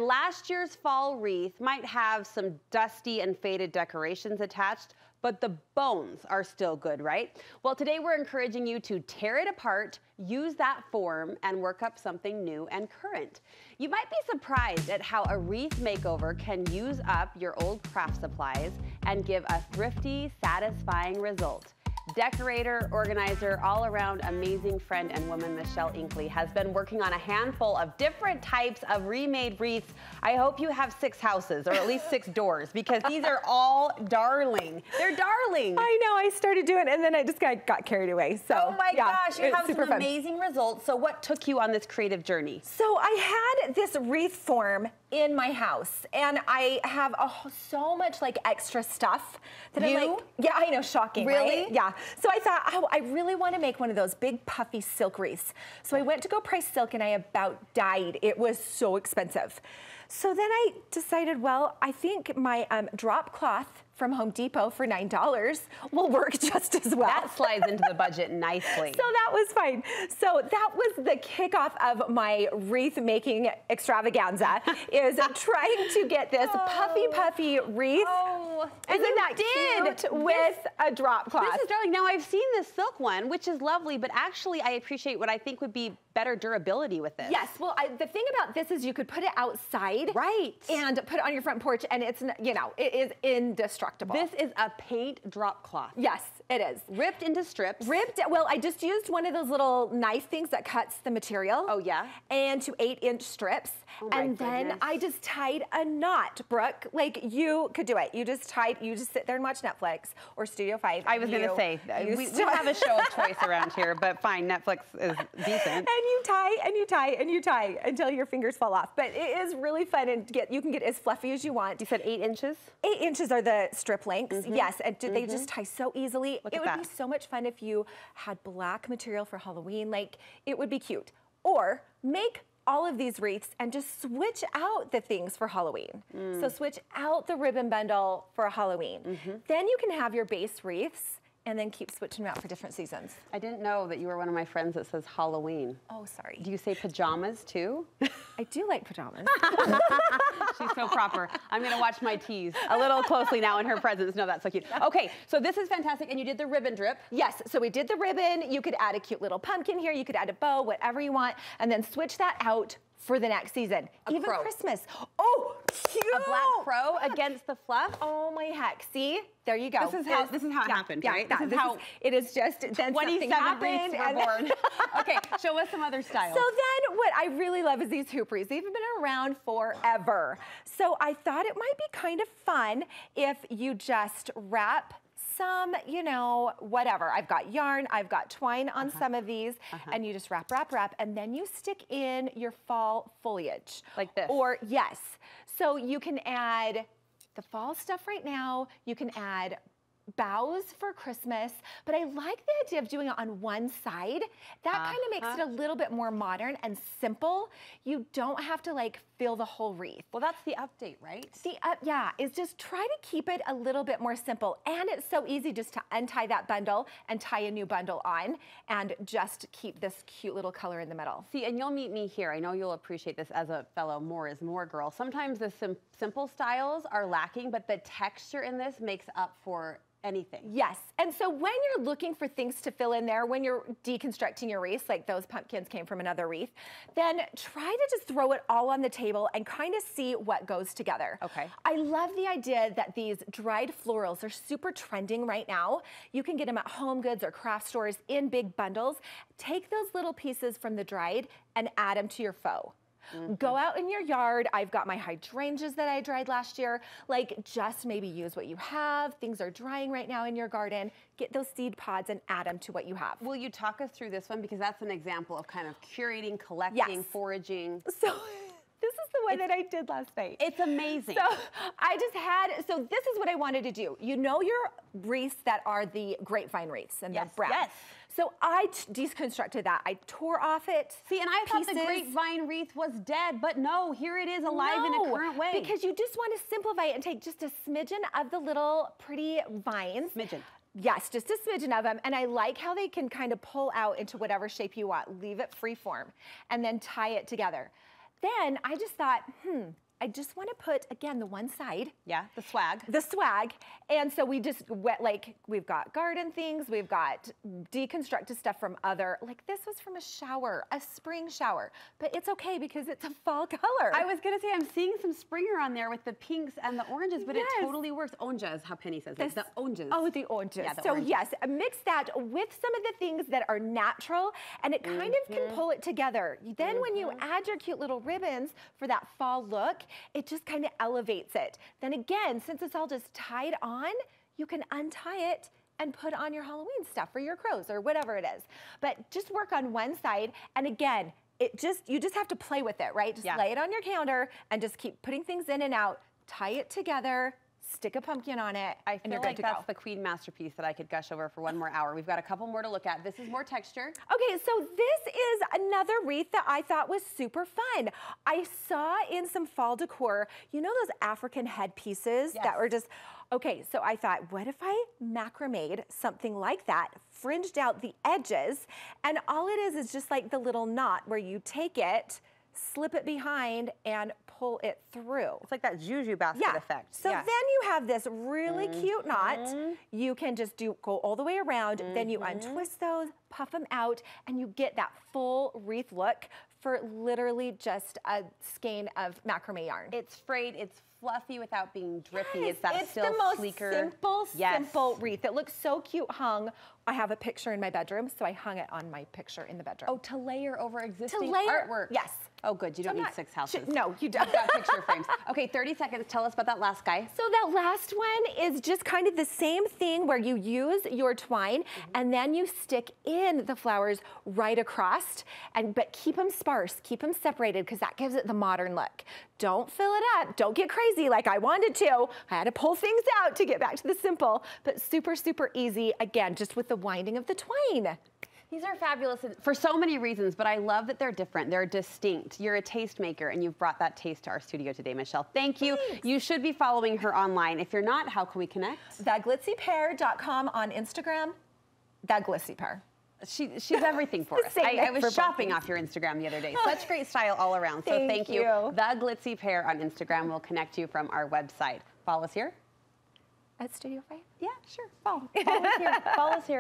Last year's fall wreath might have some dusty and faded decorations attached, but the bones are still good, right? Well, today we're encouraging you to tear it apart, use that form, and work up something new and current. You might be surprised at how a wreath makeover can use up your old craft supplies and give a thrifty, satisfying result. Decorator, organizer, all-around amazing friend and woman Michelle Inkley has been working on a handful of different types of remade wreaths. I hope you have 6 houses, or at least 6 doors, because these are all darling. They're darling. I know, I started doing it and then I just got carried away. So, oh my yeah, gosh, you have some amazing results. So what took you on this creative journey? So I had this wreath form in my house, and I have so much like extra stuff that I'm like, yeah, I know, shocking, really? Right? Yeah. So I thought, oh, I really want to make one of those big puffy silk wreaths. So I went to go price silk and I about died. It was so expensive. So then I decided, well, I think my drop cloth from Home Depot for $9 will work just as well. That slides into the budget nicely. So that was fine. So that was the kickoff of my wreath making extravaganza, is trying to get this puffy wreath. Oh, isn't that cute? With a drop cloth. This is darling. Now I've seen this silk one, which is lovely, but actually I appreciate what I think would be better durability with this. Yes, well, the thing about this is you could put it outside. Right. And put it on your front porch, and it's, you know, it is indestructible. This is a paint drop cloth. Yes, it is. Ripped into strips. Ripped, well, I just used one of those little knife things that cuts the material. Oh, yeah? And to 8-inch strips. Oh my and then goodness. I just tied a knot, Brooke. Like, you could do it. You just sit there and watch Netflix or Studio 5. I was going to say, we have a show of choice around here, but fine, Netflix is decent. And you tie, and you tie, and you tie until your fingers fall off. But it is really fun, and you can get as fluffy as you want. You said 8 inches? 8 inches are the strip lengths, yes, and they just tie so easily. It would be so much fun if you had black material for Halloween. Like, it would be cute. Or make all of these wreaths and just switch out the things for Halloween. So switch out the ribbon bundle for Halloween. Then you can have your base wreaths and then keep switching them out for different seasons. I didn't know that you were one of my friends that says Halloween. Oh, sorry. Do you say pajamas too? I do like pajamas. She's so proper. I'm gonna watch my T's a little closely now in her presence. No, that's so cute. Okay, so this is fantastic, and you did the ribbon drip. Yes, so we did the ribbon. You could add a cute little pumpkin here. You could add a bow, whatever you want, and then switch that out for the next season. Even Christmas. Oh, cute. A black crow against the fluff. Oh my heck, see? There you go. This is how it happened, right? This is how it is just, then 27 wreaths were born. Okay, show us some other styles. So then what I really love is these hoop wreaths. They've been around forever. So I thought it might be kind of fun if you just wrap some, you know, whatever. I've got yarn, I've got twine on some of these, and you just wrap, and then you stick in your fall foliage. Like this? Or, yes. So you can add the fall stuff right now. You can add boughs for Christmas, but I like the idea of doing it on one side. That kind of makes it a little bit more modern and simple. You don't have to like fill the whole wreath. Well, that's the update, right? Yeah, is just try to keep it a little bit more simple. And it's so easy just to untie that bundle and tie a new bundle on and just keep this cute little color in the middle. See, and you'll meet me here. I know you'll appreciate this as a fellow more is more girl. Sometimes the simple styles are lacking, but the texture in this makes up for anything. Yes, and so when you're looking for things to fill in there, when you're deconstructing your wreaths, like those pumpkins came from another wreath, then try to just throw it all on the table and kind of see what goes together. Okay. I love the idea that these dried florals are super trending right now. You can get them at Home Goods or craft stores in big bundles. Take those little pieces from the dried and add them to your faux. Go out in your yard. I've got my hydrangeas that I dried last year. Like, just maybe use what you have. Things are drying right now in your garden. Get those seed pods and add them to what you have. Will you talk us through this one? Because that's an example of kind of curating, collecting, foraging. So this is the one that I did last night. It's amazing. So so this is what I wanted to do. You know your wreaths that are the grapevine wreaths and they're brown. Yes. So I deconstructed that. I tore off it. See, and I thought the grapevine wreath was dead, but no, here it is alive in a current way. Because you just want to simplify it and take just a smidgen of the little pretty vines. Smidgen. Yes, just a smidgen of them. And I like how they can kind of pull out into whatever shape you want. Leave it free form and then tie it together. Then I just thought, I just want to put, again, the one side. Yeah, the swag. The swag. And so we just like, we've got garden things, we've got deconstructed stuff from other, like this was from a shower, a spring shower, but it's okay because it's a fall color. I was gonna say, I'm seeing some Springer on there with the pinks and the oranges, but it totally works. Oranges, how Penny says it. The oranges. Oh, the oranges. Yeah, the so oranges. yes, mix that with some of the things that are natural, and it kind of can pull it together. Then when you add your cute little ribbons for that fall look, it just kind of elevates it. Then again, since it's all just tied on, you can untie it and put on your Halloween stuff for your crows or whatever it is. But just work on one side, and again, you just have to play with it, right? Just lay it on your counter and just keep putting things in and out, tie it together, stick a pumpkin on it, I feel like that's the queen masterpiece that I could gush over for one more hour. We've got a couple more to look at. This is more texture. Okay, so this is another wreath that I thought was super fun. I saw in some fall decor, you know those African headpieces that were just, okay, so I thought, what if I macrame'd something like that, fringed out the edges, and all it is just like the little knot where you take it, slip it behind, and pull it through. It's like that juju basket effect. So then you have this really cute knot. You can just go all the way around, then you untwist those, puff them out, and you get that full wreath look for literally just a skein of macrame yarn. It's frayed, it's fluffy without being drippy. Yes, it's that it's still the most sleeker. simple wreath. It looks so cute hung. I have a picture in my bedroom, so I hung it on my picture in the bedroom. Oh, to layer over existing layer, artwork. yes. Oh, good. You don't need 6 houses. No, you don't. You've got picture frames. Okay, 30 seconds. Tell us about that last guy. So that last one is just kind of the same thing where you use your twine and then you stick in the flowers right across, but keep them sparse, keep them separated because that gives it the modern look. Don't fill it up. Don't get crazy like I wanted to. I had to pull things out to get back to the simple, but super, super easy. Again, just with the winding of the twine. These are fabulous for so many reasons, but I love that they're different. They're distinct. You're a tastemaker, and you've brought that taste to our studio today, Michelle. Thank you. Thanks. You should be following her online. If you're not, how can we connect? TheGlitzyPear.com on Instagram. TheGlitzyPear. She's everything for us. I was shopping off your Instagram the other day. Such great style all around. So thank you. The Glitzy Pear on Instagram will connect you from our website. Follow us here. At Studio 5? Yeah, sure. Follow us here. Follow us here.